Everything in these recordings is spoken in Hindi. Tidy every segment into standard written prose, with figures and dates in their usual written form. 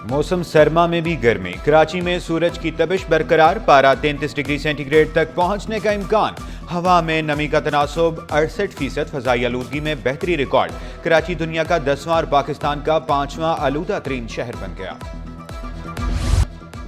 मौसम सरमा में भी गर्मी। कराची में सूरज की तपिश बरकरार, पारा 33 डिग्री सेंटीग्रेड तक पहुंचने का इम्कान। हवा में नमी का तनासुब 68%। फजाई आलूदगी में बेहतरी रिकॉर्ड। कराची दुनिया का 10वां और पाकिस्तान का 5वां आलूदा तरीन शहर बन गया।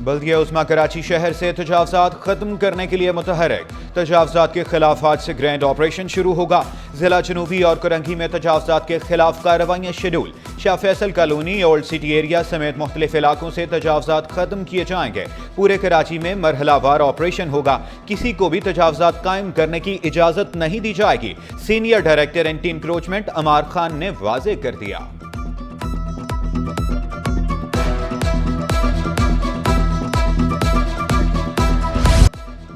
बल्दिया उस्मा कराची शहर से तजावजात खत्म करने के लिए मुतहरक। तजावजात के खिलाफ आज से ग्रैंड ऑपरेशन शुरू होगा। जिला जनूबी और करंगी में तजावजात के खिलाफ कार्रवाइयां schedule. Shah Faisal colony, old city area समेत मुख्तलिफ इलाकों से तजावजात खत्म किए जाएंगे। पूरे कराची में मरहलावार ऑपरेशन होगा। किसी को भी तजावजात कायम करने की इजाजत नहीं दी जाएगी। सीनियर डायरेक्टर एंटी इंक्रोचमेंट अमार खान ने वाजे कर दिया।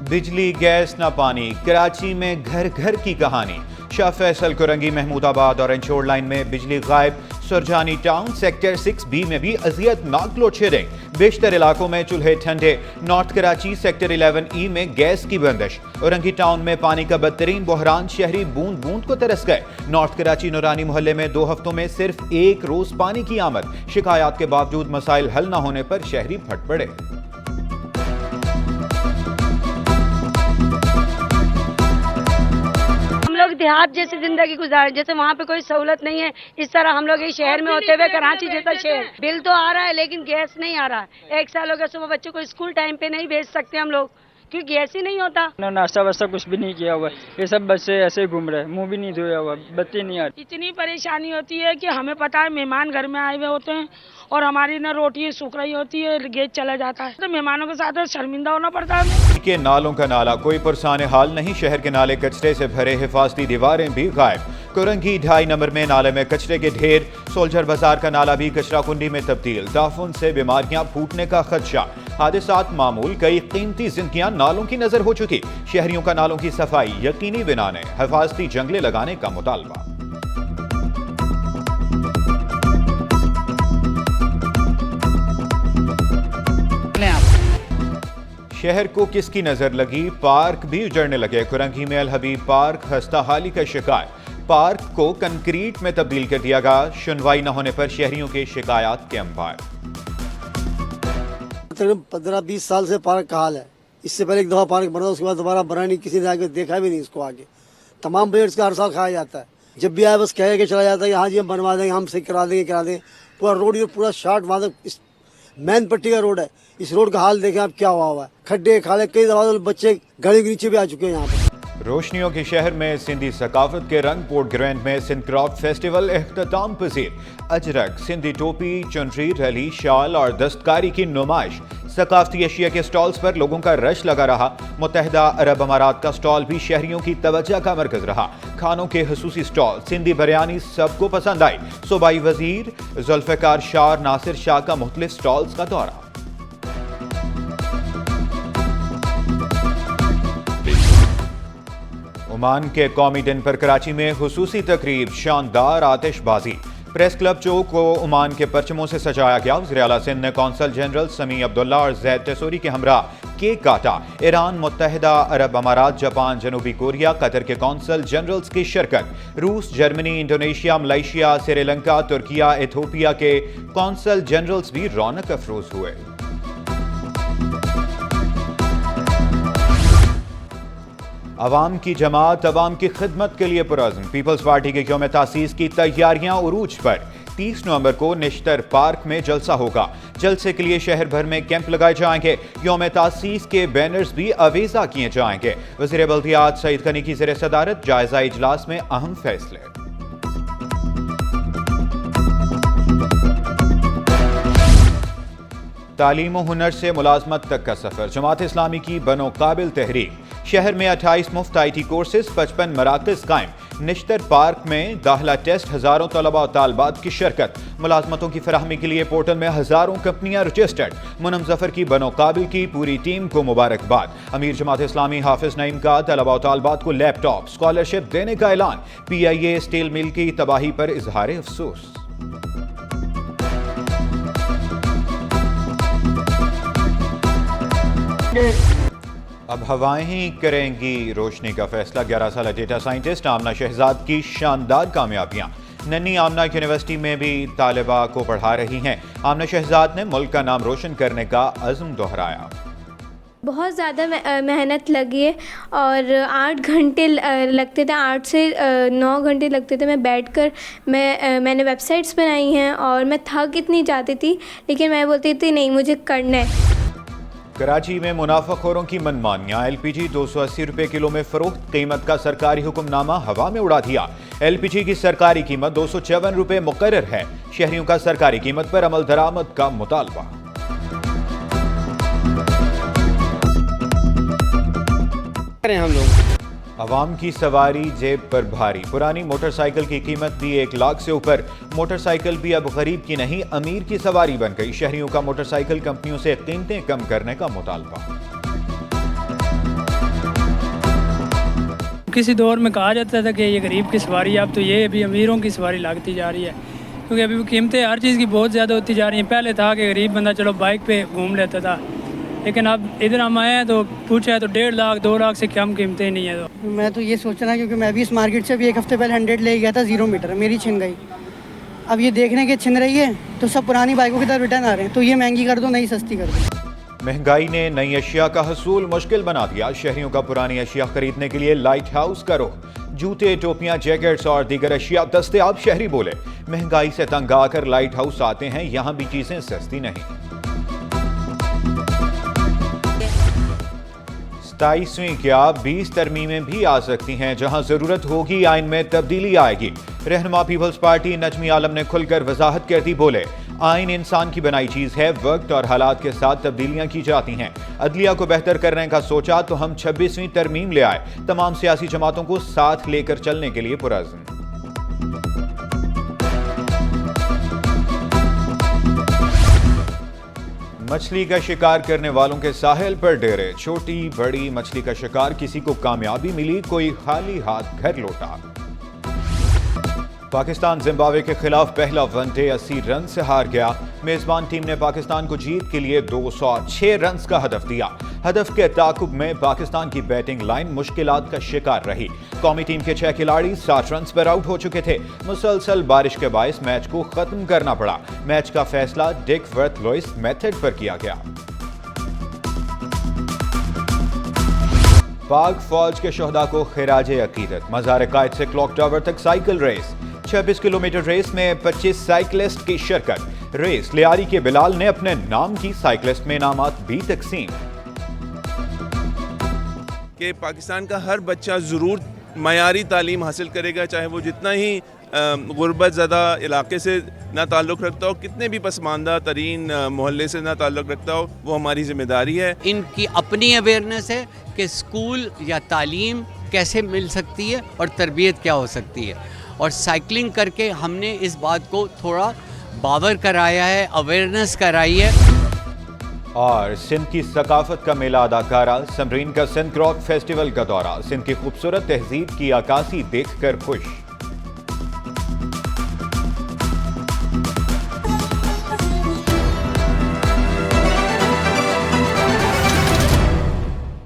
बिजली, गैस न पानी, कराची में घर घर की कहानी। शाह फैसल, कुरंगी, महमूदाबाद और इंशोर लाइन में बिजली गायब। सुरजानी टाउन सेक्टर 6B में भी अजियतनाक लोड शेडिंग। बेशतर इलाकों में चूल्हे ठंडे। नॉर्थ कराची सेक्टर 11E में गैस की बंदिश। औरंगी टाउन में पानी का बदतरीन बहरान, शहरी बूंद बूंद को तरस गए। नॉर्थ कराची नूरानी मोहल्ले में 2 हफ्तों में सिर्फ 1 रोज पानी की आमद। शिकायत के बावजूद मसाइल हल न होने पर शहरी फट पड़े। लोग देहात जैसी जिंदगी गुजारे, जैसे वहाँ पे कोई सहूलत नहीं है, इस तरह हम लोग इस शहर में होते हुए कराची जैसा शहर। बिल तो आ रहा है लेकिन गैस नहीं आ रहा है। 1 साल हो गया, सुबह बच्चों को स्कूल टाइम पे नहीं भेज सकते हम लोग क्योंकि गैस ही नहीं होता। नाश्ता वास्ता कुछ भी नहीं किया हुआ, ये सब बच्चे ऐसे ही घूम रहे, मुंह भी नहीं धोया हुआ, बत्ती नहीं आ रही। इतनी परेशानी होती है कि हमें पता है मेहमान घर में आए हुए होते हैं और हमारी ना रोटी सूख रही होती है, गैस चला जाता है, तो मेहमानों के साथ शर्मिंदा होना पड़ता है। के नालों का नाला कोई पुरसान हाल नहीं। शहर के नाले कचरे से भरे, हिफाजती दीवारें भी गायब। कुरंगी 2.5 नंबर में नाले में कचरे के ढेर। सोल्जर बाजार का नाला भी कचरा कुंडी में तब्दील। ताफुन से बीमारियां फूटने का खदशा। हादसात मामूल, कई कीमती जिंदगियां नालों की नजर हो चुकी। शहरियों का नालों की सफाई यकीनी बनाने हिफाजती जंगले लगाने का मुतालबा। शहर को किसकी नजर लगी, पार्क भी उजड़ने लगे। कुरंगी में अल हबीब पार्क खस्ताहाली का शिकार। पार्क को कंक्रीट में तब्दील कर दिया गया। सुनवाई न होने पर शहरियों के शिकायत के अंबार। 15-20 साल से पार्क का हाल है। इससे पहले एक दफा पार्क बना, उसके बाद दोबारा बना नहीं, किसी ने आगे देखा भी नहीं इसको। आगे तमाम प्लेयर्स का हर साल खाया जाता है। जब भी आए बस कह के चला जाता है कि हाँ जी हम बनवा देंगे, हम सही करा देंगे। पूरा रोड, ये पूरा शार्ट वहाँ तक मैन पट्टी का रोड है। इस रोड का हाल देखें आप क्या हुआ है। खड्डे खाले, कई दफा बच्चे गाड़ी के नीचे भी आ चुके हैं यहाँ पर। रोशनियों के शहर में सिंधी सकाफत के रंग। पोर्ट ग्रैंड में सिंध क्राफ्ट फेस्टिवल इख्तिताम पजीर। अजरक, सिंधी टोपी, चुनरी, रैली, शाल और दस्तकारी की नुमाइश। सकाफती अशिया के स्टॉल्स पर लोगों का रश लगा रहा। मुत्तहिदा अरब अमारात का स्टॉल भी शहरियों की तवज्जो का मरकज रहा। खानों के खसूसी स्टॉल, सिंधी बिरयानी सबको पसंद आई। सूबाई वजीर जुल्फिकार शाह और नासिर शाह का मुख्तलिफ स्टॉल्स का दौरा। ओमान के कौमी दिन पर कराची में खुसूसी तकरीब, शानदार आतिशबाजी। प्रेस क्लब चौक को ओमान के परचमों से सजाया गया। वज़ीर आला सिंध ने कौंसल जनरल समी अब्दुल्ला और जैद टेसोरी के हमरा केक काटा। ईरान, मुत्तहिदा अरब अमारात, जापान, जनूबी कोरिया, कतर के कौंसल जनरल्स की शिरकत। रूस, Germany, Indonesia, Malaysia, Sri Lanka, Türkiye, Ethiopia के कौंसल जनरल्स भी रौनक अफरोज हुए। अवाम की जमात, अवाम की खिदमत के लिए पुरअज़्म। पीपल्स पार्टी के यौम तासीस की तैयारियां उरूज पर। 30 नवंबर को निश्तर पार्क में जलसा होगा। जलसे के लिए शहर भर में कैंप लगाए जाएंगे। यौम तासीस के बैनर्स भी अवेजा किए जाएंगे। वज़ीर बल्दियात सईद गनी की ज़ेर सदारत जायजा इजलास में अहम फैसले। तालीम और हुनर से मुलाजमत तक का सफर। जमात इस्लामी की बनो काबिल तहरीक। शहर में 28 मुफ्त IT कोर्सेज, 55 मराकज कायम। निश्तर पार्क में दाखिला टेस्ट, हजारों तलबा और तालबात की शिरकत। मुलाजमतों की फराहमी के लिए पोर्टल में हजारों कंपनियां रजिस्टर्ड। मुनम जफर की बनो काबिल की पूरी टीम को मुबारकबाद। अमीर जमात इस्लामी हाफिज नईम का तलबा और तालबात को लैपटॉप स्कॉलरशिप देने का ऐलान। PIA स्टील मिल की तबाही पर इजहार अफसोस। अब हवाएं ही करेंगी रोशनी का फैसला। 11 साल डेटा साइंटिस्ट आमना शहजाद की शानदार कामयाबियां। नन्ही आमना यूनिवर्सिटी में भी तालिबा को पढ़ा रही हैं। आमना शहजाद ने मुल्क का नाम रोशन करने का अज़्म दोहराया। बहुत ज़्यादा मेहनत लगी है और 8 घंटे लगते थे, 8 से 9 घंटे लगते थे मैं बैठकर मैंने वेबसाइट्स बनाई हैं और मैं थक इतनी जाती थी, लेकिन मैं बोलती थी नहीं, मुझे करना है। कराची में मुनाफाखोरों की मनमानियां। LPG 280 रुपये किलो में फरोख्त, कीमत का सरकारी हुक्मनामा हवा में उड़ा दिया। LPG की सरकारी कीमत 254 रुपये मुकर्रर है। शहरियों का सरकारी कीमत पर अमल दरामद का मुतालबा। हम लोग अवाम की सवारी जेब पर भारी। पुरानी मोटरसाइकिल की कीमत भी 1 लाख से ऊपर। मोटरसाइकिल भी अब गरीब की नहीं, अमीर की सवारी बन गई। शहरियों का मोटरसाइकिल कंपनियों से कीमतें कम करने का मुतालबा। किसी दौर में कहा जाता था कि ये गरीब की सवारी, अब तो ये अभी अमीरों की सवारी लगती जा रही है, क्योंकि अभी कीमतें हर चीज़ की बहुत ज़्यादा होती जा रही हैं। पहले था कि गरीब बंदा चलो बाइक पे घूम लेता था, लेकिन अब इधर हम आए हैं तो पूछा है तो 1.5 लाख 2 लाख से कम कीमतें नहीं है। तो मैं तो ये सोच रहा, क्योंकि मैं भी इस मार्केट से भी 1 हफ्ते पहले 100 ले गया था 0 मीटर, मेरी छिन गई। अब ये देखने के छिन रही है तो सब पुरानी बाइकों की तरफ रिटर्न आ रहे हैं, तो ये महंगी कर दो, नई सस्ती कर दो। महंगाई ने नई अशिया का हसूल मुश्किल बना दिया। शहरियों का पुरानी अशिया खरीदने के लिए लाइट हाउस करो। जूते, टोपियां, जैकेट्स और दीगर अशिया दस्तयाब। शहरी बोले महंगाई से तंग आकर लाइट हाउस आते हैं, यहाँ भी चीजें सस्ती नहीं। 27वीं क्या 20 तरमीमें भी आ सकती हैं। जहां जरूरत होगी आइन में तब्दीली आएगी। रहनुमा पीपल्स पार्टी नजमी आलम ने खुलकर वजाहत कर दी। बोले आइन इंसान की बनाई चीज है, वक्त और हालात के साथ तब्दीलियां की जाती हैं। अदलिया को बेहतर करने का सोचा तो हम 26वीं तरमीम ले आए। तमाम सियासी जमातों को साथ लेकर चलने के लिए पुरअज़्म। मछली का शिकार करने वालों के साहिल पर डेरे। छोटी बड़ी मछली का शिकार, किसी को कामयाबी मिली, कोई खाली हाथ घर लौटा। पाकिस्तान जिम्बाब्वे के खिलाफ पहला वनडे 80 रन से हार गया। मेजबान टीम ने पाकिस्तान को जीत के लिए 206 रन का हदफ दिया। हदफ के ताकुब में पाकिस्तान की बैटिंग लाइन मुश्किलात का शिकार रही। कौमी टीम के 6 खिलाड़ी 60 रन पर आउट हो चुके थे। मुसलसल बारिश के बायस मैच को खत्म करना पड़ा। मैच का फैसला डिक वर्थ लुइस मेथड पर किया गया। पाक फौज के शोहदा को खिराजे अकीदत। मज़ार कायद से क्लॉक टावर तक साइकिल रेस। 26 किलोमीटर रेस में 25 साइकिलिस्ट की शिरकत। रेस लियारी के बिलाल ने अपने नाम की, साइकिलिस्ट में इनामात भी तकसीम। कि पाकिस्तान का हर बच्चा ज़रूर मयारी तालीम हासिल करेगा, चाहे वो जितना ही गुर्बत ज़्यादा इलाके से ना ताल्लुक़ रखता हो, कितने भी पसमानदा तरीन मोहल्ले से ना ताल्लुक़ रखता हो, वो हमारी ज़िम्मेदारी है। इनकी अपनी अवेयरनेस है कि स्कूल या तालीम कैसे मिल सकती है और तरबियत क्या हो सकती है, और साइकिलिंग करके हमने इस बात को थोड़ा बावर कराया है, अवेयरनेस कराई है। और सिंध की सकाफत का मेला अदाकारा समरीन का सिंध क्रॉक फेस्टिवल का दौरा। सिंध की खूबसूरत तहजीब की अक्कासी देखकर खुश।